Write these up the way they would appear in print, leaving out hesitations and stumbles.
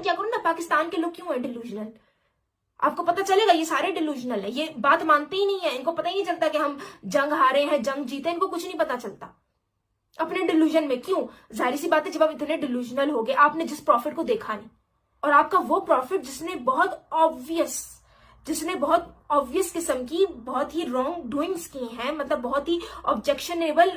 Note किया करो ना पाकिस्तान के लोग क्यों है डिल्यूजनल, आपको पता चलेगा ये सारे डिल्यूजनल है, ये बात मानते ही नहीं है, इनको पता ही नहीं चलता कि हम जंग हारे हैं जंग जीते, इनको कुछ नहीं पता चलता अपने डिल्यूजन में। क्यों? जाहिर सी बात है जब आप इतने डिल्यूजनल हो गए, आपने जिस प्रॉफिट को देखा नहीं, और आपका वो प्रॉफिट जिसने बहुत ऑब्वियस किस्म की बहुत ही रॉन्ग डूइंग्स की हैं, मतलब बहुत ही ऑब्जेक्शनेबल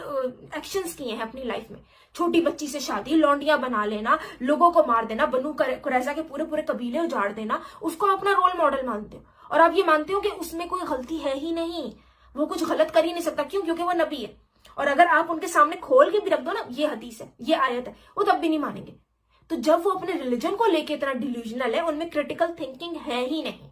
एक्शंस किए हैं अपनी लाइफ में, छोटी बच्ची से शादी, लौंडियां बना लेना, लोगों को मार देना, बनु कुरैजा के पूरे पूरे कबीले उजाड़ देना, उसको अपना रोल मॉडल मानते हो, और आप ये मानते हो कि उसमें कोई गलती है ही नहीं, वो कुछ गलत कर ही नहीं सकता। क्यों? क्योंकि वो नबी है। और अगर आप उनके सामने खोल के भी रख दो ना, ये हदीस है, ये आयत है, वो तब भी नहीं मानेंगे। तो जब वो अपने रिलीजन को लेके इतना डिल्यूजनल है, उनमें क्रिटिकल थिंकिंग है ही नहीं,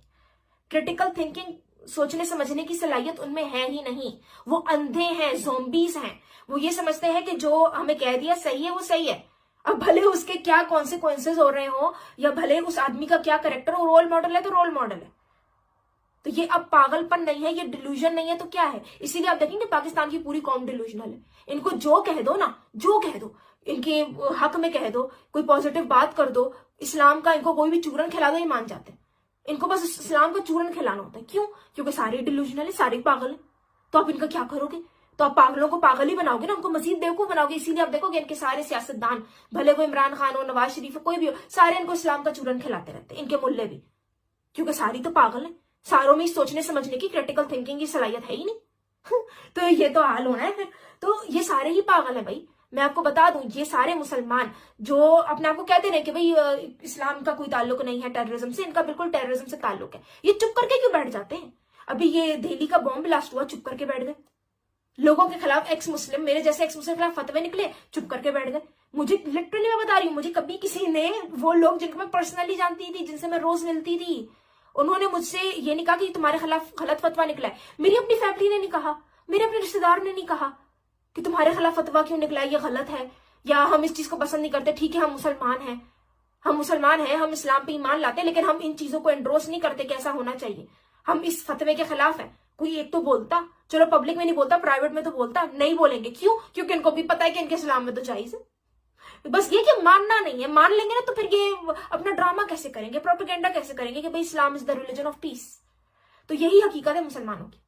क्रिटिकल थिंकिंग, सोचने समझने की सलाहियत उनमें है ही नहीं, वो अंधे हैं, ज़ॉम्बीज हैं। वो ये समझते हैं कि जो हमें कह दिया सही है वो सही है, अब भले उसके क्या कॉन्सिक्वेंसेस हो रहे हो, या भले उस आदमी का क्या कैरेक्टर हो, रोल मॉडल है तो रोल मॉडल है। तो ये अब पागलपन नहीं है, ये डिल्यूजन नहीं है तो क्या है? इसीलिए आप देखेंगे पाकिस्तान की पूरी कौम डिल्यूजनल है। इनको जो कह दो ना, जो कह दो, इनके हक में कह दो, कोई पॉजिटिव बात कर दो, इस्लाम का इनको कोई भी चूरन खिला दो, ये मान जाते हैं। इनको बस इस्लाम का चूरन खिलाना होता है। क्यों? क्योंकि सारे डिल्यूजनल है, सारे पागल है। तो आप इनका क्या करोगे? तो आप पागलों को पागल ही बनाओगे ना, उनको मजीद बेवकूफ बनाओगे। इसीलिए आप देखोगे इनके सारे सियासतदान, भले वो इमरान खान हो, नवाज शरीफ हो, कोई भी हो, सारे इनको इस्लाम का चूरन खिलाते रहते हैं, इनके मुल्ले भी, क्योंकि सारी तो पागल है, सारों में सोचने समझने की क्रिटिकल थिंकिंग की सलाहियत है ही नहीं। तो ये तो हाल होना है फिर। तो ये सारे ही पागल है भाई। मैं आपको बता दूं, ये सारे मुसलमान जो अपने आप को कहते हैं कि भाई इस्लाम का कोई ताल्लुक नहीं है टेररिज्म से, इनका बिल्कुल टेररिज्म से ताल्लुक है, ये चुप करके क्यों बैठ जाते हैं? अभी ये दिल्ली का बॉम्ब ब्लास्ट हुआ, चुप करके बैठ गए। लोगों के खिलाफ एक्स मुस्लिम, मेरे जैसे एक्स मुस्लिम के खिलाफ फतवे निकले, चुप करके बैठ गए। मुझे लिटरली मैं बता रही हूँ, मुझे कभी किसी ने, वो लोग जिनको मैं पर्सनली जानती थी, जिनसे मैं रोज मिलती थी, उन्होंने मुझसे ये नहीं कहा कि तुम्हारे खिलाफ गलत फतवा निकला है। मेरी अपनी फैमिली ने नहीं कहा, मेरे अपने रिश्तेदार ने नहीं कहा कि तुम्हारे खिलाफ फतवा क्यों निकला है, ये गलत है, या हम इस चीज को पसंद नहीं करते। ठीक है, हम मुसलमान हैं, हम इस्लाम पे ईमान लाते हैं, लेकिन हम इन चीजों को एंडोर्स नहीं करते कि ऐसा होना चाहिए, हम इस फतवे के खिलाफ है। कोई एक तो बोलता, चलो पब्लिक में नहीं बोलता, प्राइवेट में तो बोलता, नहीं बोलेंगे। क्यों? क्योंकि इनको भी पता है कि इनके इस्लाम में तो जायज है। बस ये कि मानना नहीं है, मान लेंगे ना तो फिर ये अपना ड्रामा कैसे करेंगे, प्रोपेगेंडा कैसे करेंगे कि भाई Islam is the religion of peace. तो यही हकीकत है मुसलमानों की।